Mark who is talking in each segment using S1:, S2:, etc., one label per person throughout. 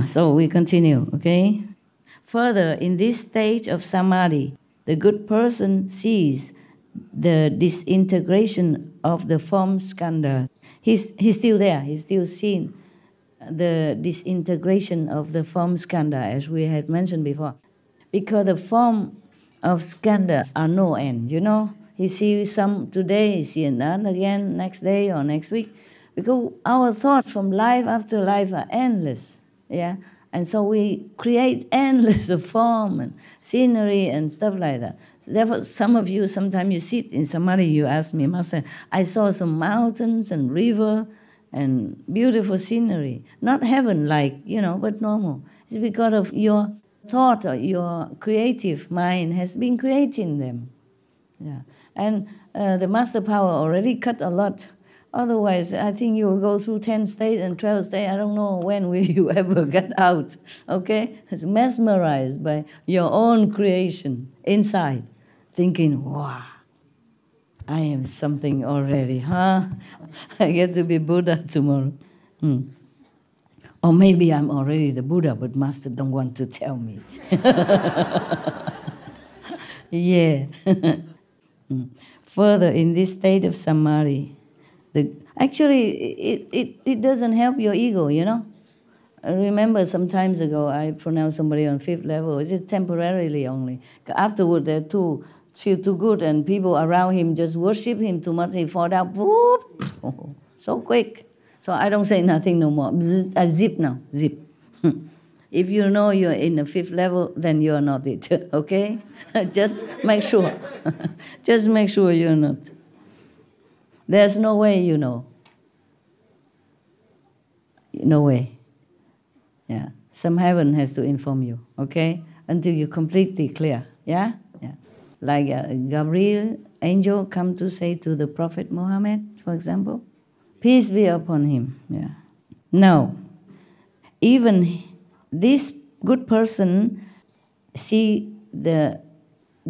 S1: So we continue, okay? Further, in this stage of samadhi, the good person sees the disintegration of the form skandha. He's still there, he's still seeing the disintegration of the form skandha, as we had mentioned before. Because the form of skandha are no end, you know. He sees some today, he sees another again next day or next week. Because our thoughts from life after life are endless, yeah? And so we create endless of form and scenery and stuff like that. Therefore, some of you, sometimes you sit in samadhi, you ask me, Master, I saw some mountains and river and beautiful scenery. Not heaven-like, you know, but normal. It's because of your thought or your creative mind has been creating them. Yeah. And the master power already cut a lot. Otherwise, I think you will go through 10 states and 12 states. I don't know when will you ever get out, okay? It's mesmerized by your own creation inside, thinking, wow, I am something already, huh? I get to be Buddha tomorrow. Or maybe I'm already the Buddha, but Master don't want to tell me. Yeah. Further, in this state of samadhi, actually, it doesn't help your ego, you know. I remember some times ago, I pronounced somebody on 5th level, it's just temporarily only. Afterward, they too feel too good, and people around him just worship him too much, he fall down, whoop, so quick. So I don't say nothing no more. I zip now, zip. If you know you're in the 5th level, then you're not it, okay? Just make sure. Just make sure you're not. There's no way you know. No way. Yeah. Some heaven has to inform you, okay? Until you're completely clear, yeah? Yeah. Like Gabriel, angel, come to say to the Prophet Muhammad, for example, peace be upon him, yeah. Now, even this good person see the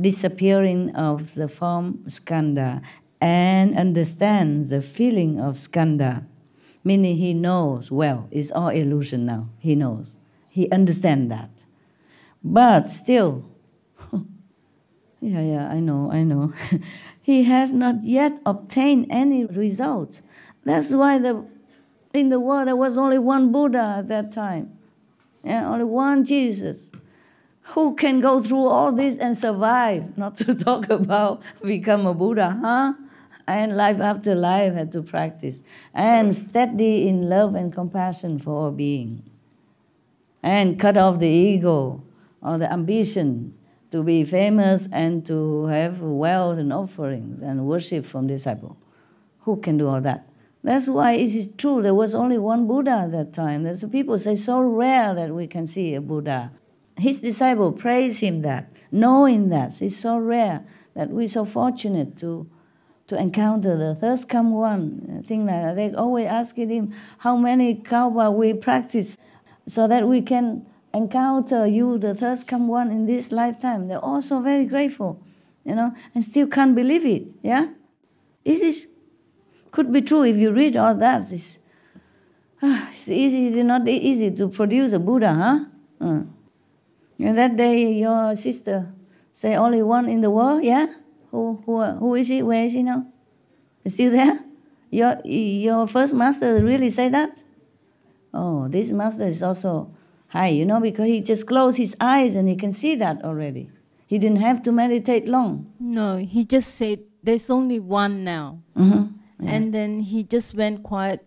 S1: disappearing of the form skandha and understands the feeling of skandha, meaning he knows, well, it's all illusion now, he knows. He understands that. But still, yeah, I know. He has not yet obtained any results. That's why in the world there was only one Buddha at that time. Yeah, only one Jesus. Who can go through all this and survive? Not to talk about become a Buddha, huh? And life after life had to practice. And steady in love and compassion for all being. And cut off the ego or the ambition to be famous and to have wealth and offerings and worship from disciples. Who can do all that? That's why it is true, there was only one Buddha at that time. There's people say, so rare that we can see a Buddha. His disciple praise him that, knowing that it's so rare that we're so fortunate to encounter the thirst come one, thing like that. They always asking him how many kalpa we practice so that we can encounter you, the thirst come one, in this lifetime. They're also very grateful, you know, and still can't believe it, yeah? It could be true if you read all that. It's not easy to produce a Buddha, huh? And that day, your sister say only one in the world, yeah? Who is she? Where is she now? Is still there? Your first master really say that? Oh, this master is also high, you know, because he just closed his eyes and he can see that already. He didn't have to meditate long.
S2: No, he just said, there's only one now.
S1: Mm-hmm. Yeah.
S2: And then he just went quiet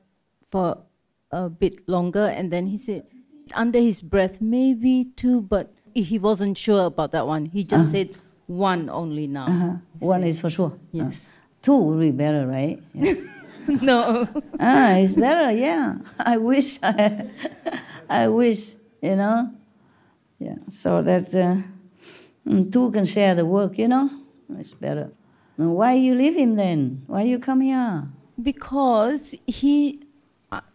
S2: for a bit longer, and then he said, under his breath, maybe two, but he wasn't sure about that one. He just said one only now.
S1: One is for sure.
S2: Yes.
S1: Two would be better, right? Yes.
S2: No.
S1: It's better, yeah. I wish, you know. Yeah, so that two can share the work, you know. It's better. Now, why you leave him then? Why you come here?
S2: Because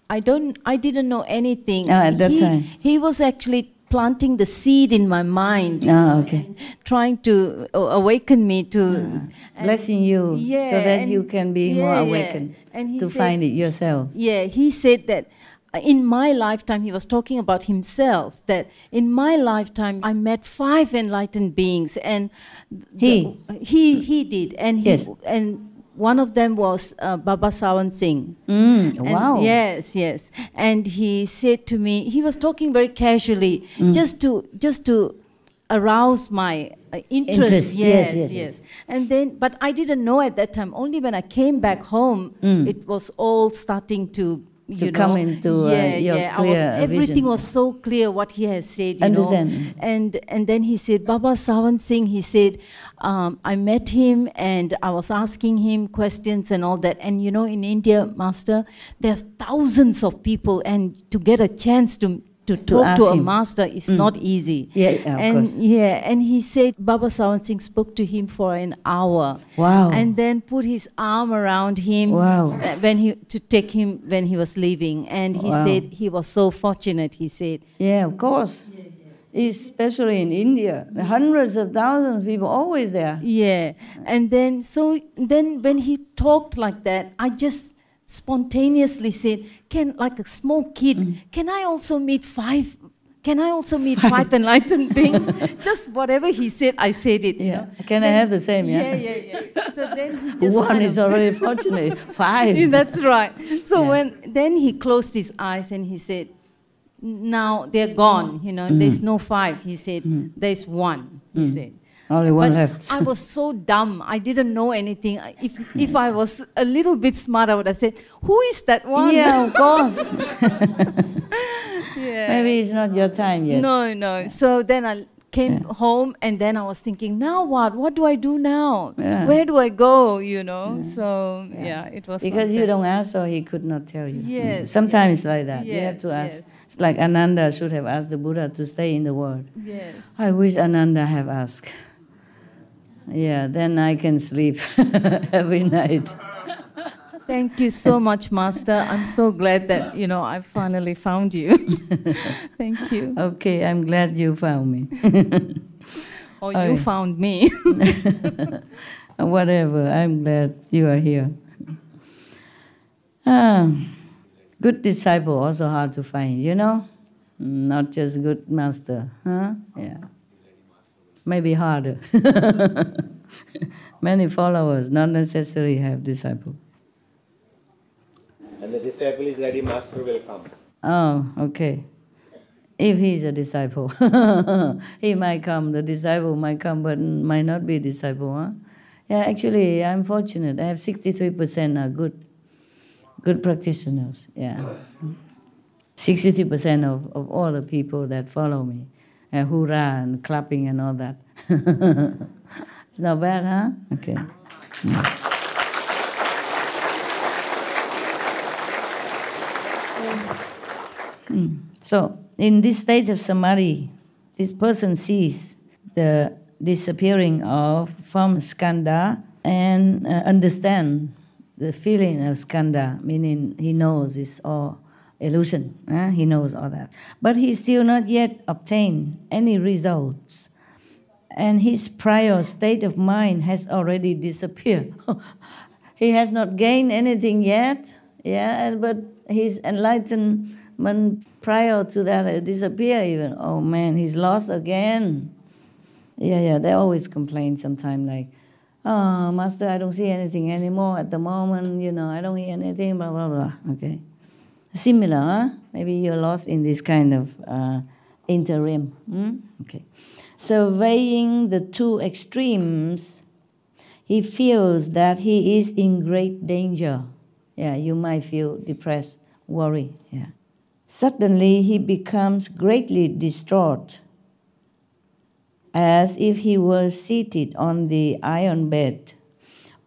S2: I didn't know anything.
S1: At that time.
S2: He was actually planting the seed in my mind.
S1: Okay.
S2: Trying to awaken me to...
S1: blessing you, so that you can be more awakened
S2: and
S1: to find it yourself.
S2: Yeah, he said that in my lifetime, he was talking about himself, that in my lifetime I met 5 enlightened beings, and he did, and
S1: Yes.
S2: and one of them was Baba Sawan Singh.
S1: Wow.
S2: Yes, yes. And he said to me, he was talking very casually, just to arouse my interest. Yes. And then, but I didn't know at that time. Only when I came back home, it was all starting to
S1: come into your clear
S2: everything
S1: vision.
S2: was so clear what he has said.
S1: Understand.
S2: And then he said, Baba Sawan Singh, he said, I met him and I was asking him questions and all that. And in India, Master, there's thousands of people, and to get a chance to talk to a master is not easy.
S1: Of course.
S2: And he said Baba Sawan Singh spoke to him for an hour.
S1: Wow.
S2: And then put his arm around him to take him when he was leaving. And he said he was so fortunate, he said.
S1: Yeah, of course. Especially in India. Hundreds of thousands of people always there.
S2: Yeah. And then when he talked like that, I just spontaneously said, like a small kid, can I also meet 5 enlightened beings? Just whatever he said, I said it.
S1: Can I have the same?
S2: Yeah. So then he just
S1: one is already fortunate. 5.
S2: That's right. So then he closed his eyes and he said, now they're gone. There's no 5. He said, there's 1. He said.
S1: Only one left.
S2: I was so dumb. I didn't know anything. If I was a little bit smart, I would have said, who is that one?
S1: Yeah, of course. Maybe it's not your time yet.
S2: No. So then I came home, and then I was thinking, now what? What do I do now? Where do I go? So it was
S1: because you don't ask, so he could not tell you.
S2: Yes.
S1: Sometimes it's like that. You have to ask.
S2: Yes.
S1: It's like Ananda should have asked the Buddha to stay in the world.
S2: Yes.
S1: I wish Ananda have asked. Yeah, then I can sleep every night.
S2: Thank you so much, Master. I'm so glad that, I finally found you. Thank you.
S1: Okay, I'm glad you found me.
S2: Or you found me.
S1: Whatever, I'm glad you are here. Good disciple also hard to find, Not just good master. Yeah. Maybe harder. Many followers, not necessarily have disciple.
S3: And the disciple is ready, master will come.
S1: Oh, okay. If he's a disciple, he might come. The disciple might come, but might not be a disciple. Huh? Yeah, actually, I'm fortunate. I have 63% are good practitioners. Yeah, 63% of all the people that follow me. Hoorah and clapping and all that. It's not bad, huh? Okay. So, in this stage of samadhi, this person sees the disappearing of form skandha and understand the feeling of skandha, meaning he knows it's all illusion. He knows all that. But he still not yet obtained any results. And his prior state of mind has already disappeared. He has not gained anything yet, but his enlightenment prior to that disappeared even. Oh man, he's lost again. They always complain sometimes like, oh, Master, I don't see anything anymore at the moment, I don't hear anything, blah, blah, blah, okay. Similar, huh? Maybe you're lost in this kind of interim. Okay. Surveying the 2 extremes, he feels that he is in great danger. Yeah, you might feel depressed, worried. Yeah. Suddenly, he becomes greatly distraught, as if he were seated on the iron bed,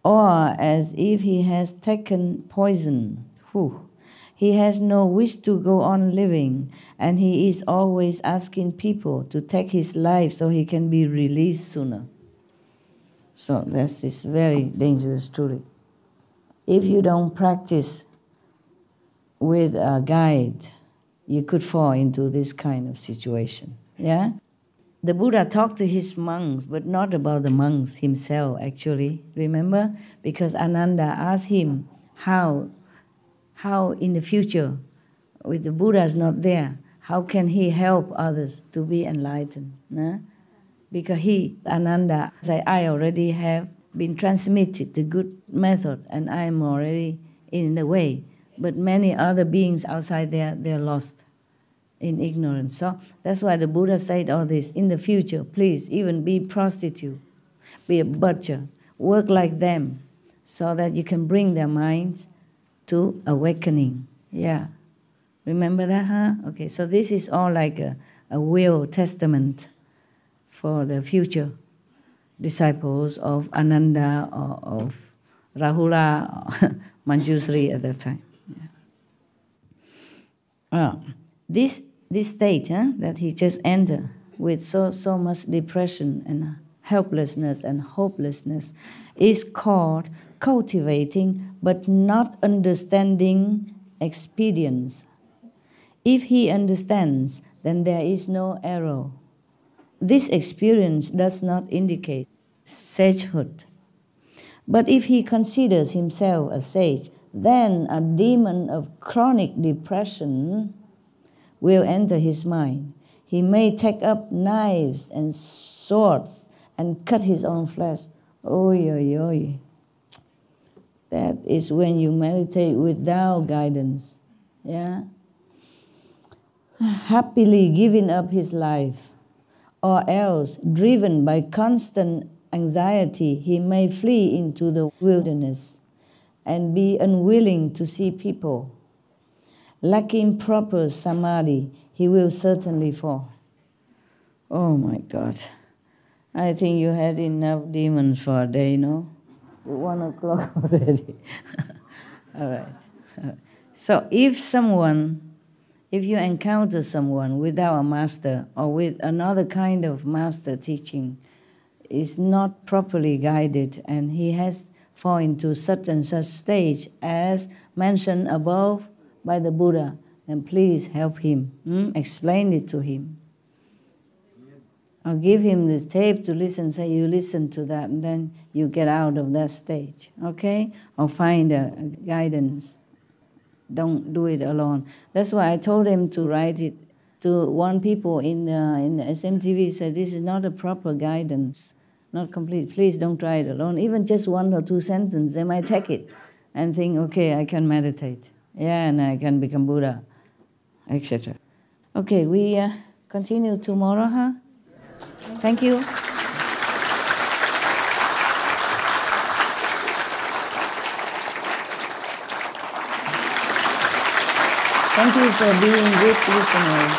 S1: or as if he has taken poison. He has no wish to go on living, and he is always asking people to take his life so he can be released sooner. So this is very dangerous, truly. If you don't practice with a guide, you could fall into this kind of situation. Yeah? The Buddha talked to his monks, but not about the monks himself, actually. Remember? Because Ananda asked him how in the future with the Buddha's not there, how can he help others to be enlightened? No? Because he, Ananda, said, I already have been transmitted the good method and I am already in the way. But many other beings outside there, they're lost in ignorance. So that's why the Buddha said all this. In the future, please, even be prostitute, be a butcher, work like them, so that you can bring their minds to awakening. Yeah. Remember that, huh? Okay, so this is all like a will testament for the future disciples of Ananda or of Rahula or Manjusri at that time. Yeah. This state that he just entered with so much depression and helplessness and hopelessness is called cultivating but not understanding experience. If he understands, then there is no error. This experience does not indicate sagehood. But if he considers himself a sage, then a demon of chronic depression will enter his mind. He may take up knives and swords and cut his own flesh. Oy, oy, oy. That is when you meditate without guidance. Yeah? Happily giving up his life, or else, driven by constant anxiety, he may flee into the wilderness and be unwilling to see people. Lacking proper samadhi, he will certainly fall. Oh my God. I think you had enough demons for a day, no? 1 o'clock already. All right. So if you encounter someone without a master or with another kind of master teaching, is not properly guided and he has fallen into such and such stage as mentioned above by the Buddha, then please help him. Explain it to him. Or give him the tape to listen, say you listen to that and then you get out of that stage, okay? Or find a guidance. Don't do it alone. That's why I told him to write it to one people in the SMTV, said this is not a proper guidance, not complete. Please don't try it alone. Even just 1 or 2 sentences, they might take it and think, okay, I can meditate. Yeah, and I can become Buddha, etc. Okay, we continue tomorrow, huh? Thank you. Thank you for being good listeners.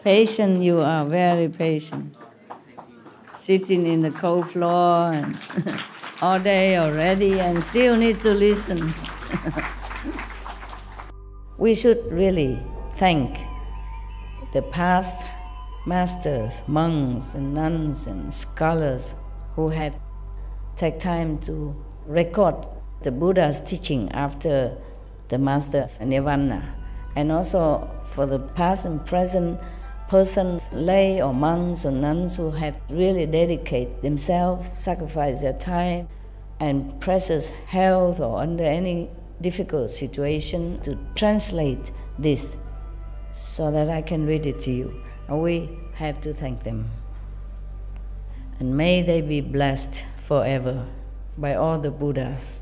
S1: Patient, you are very patient. Sitting in the cold floor and all day already and still need to listen. We should really thank the past masters, monks and nuns and scholars who have taken time to record the Buddha's teaching after the master's nirvana, and also for the past and present persons, lay or monks or nuns who have really dedicated themselves, sacrificed their time and precious health or under any difficult situation to translate this so that I can read it to you. And we have to thank them. And may they be blessed forever by all the Buddhas,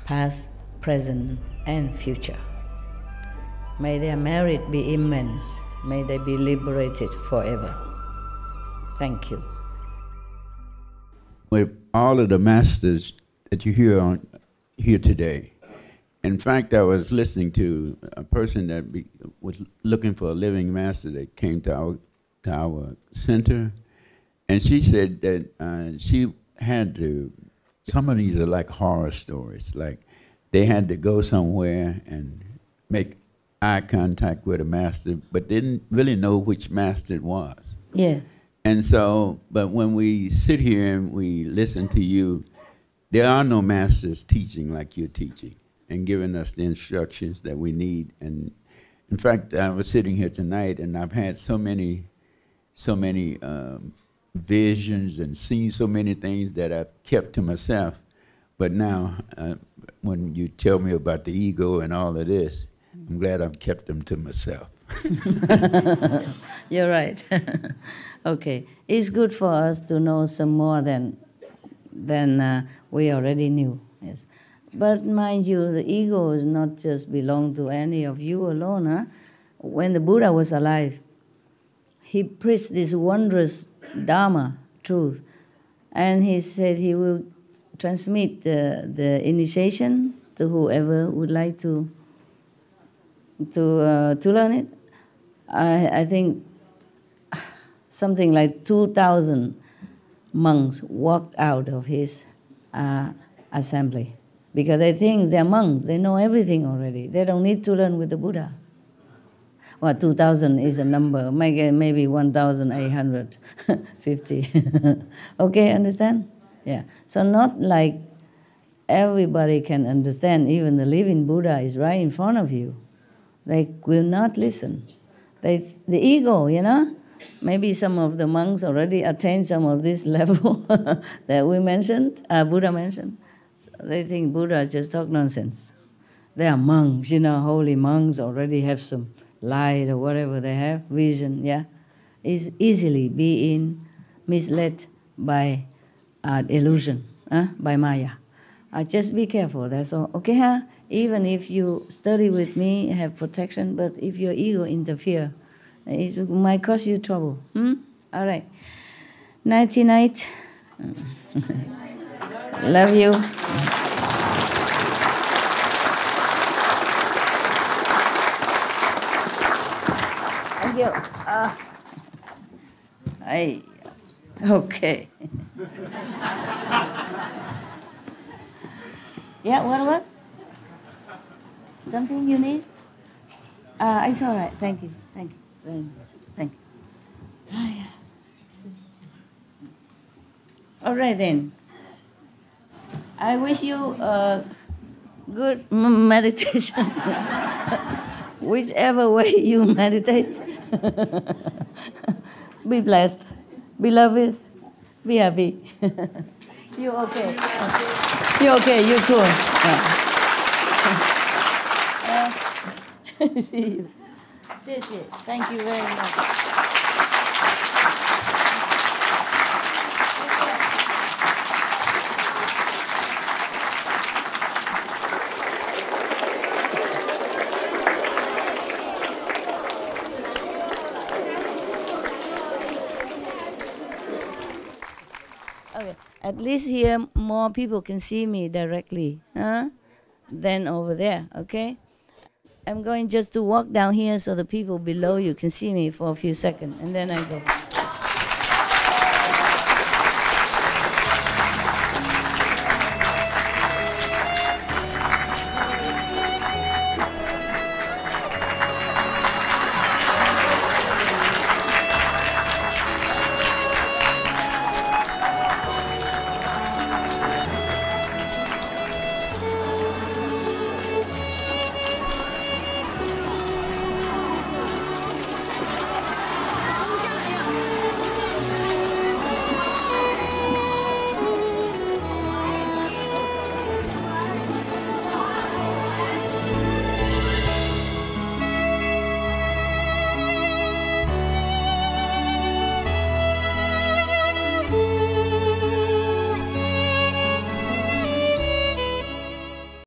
S1: past, present, and future. May their merit be immense. May they be liberated forever. Thank you.
S4: With all of the masters that you hear here today, in fact, I was listening to a person that was looking for a living master that came to our center, and she said that she had to. Some of these are like horror stories. Like they had to go somewhere and make eye contact with a master, but didn't really know which master it was.
S1: Yeah.
S4: And so, but when we sit here and we listen to you, there are no masters teaching like you're teaching and giving us the instructions that we need. And in fact, I was sitting here tonight and I've had so many visions and seen so many things that I've kept to myself. But now, when you tell me about the ego and all of this, I'm glad I've kept them to myself.
S1: You're right. Okay. It's good for us to know some more than we already knew. Yes. But mind you, the ego is not just belong to any of you alone. Huh? When the Buddha was alive, he preached this wondrous Dharma, truth. And he said he will transmit the initiation to whoever would like to learn it. I think something like 2,000 monks walked out of his assembly because they think they're monks. They know everything already. They don't need to learn with the Buddha. Well, 2,000 is a number, maybe 1,850. Okay, understand? Yeah. So not like everybody can understand. Even the living Buddha is right in front of you. They will not listen. The ego, maybe some of the monks already attained some of this level that we mentioned, Buddha mentioned. They think Buddha just talk nonsense. They are monks, holy monks already have some light or whatever they have, vision, yeah. Is easily being misled by illusion, by Maya. Just be careful, that's all. Okay, huh? Even if you study with me, have protection, but if your ego interfere, it might cause you trouble. All right. Nighty night. Love you. Thank you. Okay. Yeah, what was? Something you need? It's all right. Thank you. Thank you very much. Thank you. All right then. I wish you a good meditation. Whichever way you meditate. Be blessed. Be loved. Be happy. You okay? You okay? You cool? See you. Thank you very much. Okay, at least here more people can see me directly, than over there, okay? I'm going just to walk down here so the people below you can see me for a few seconds, and then I go.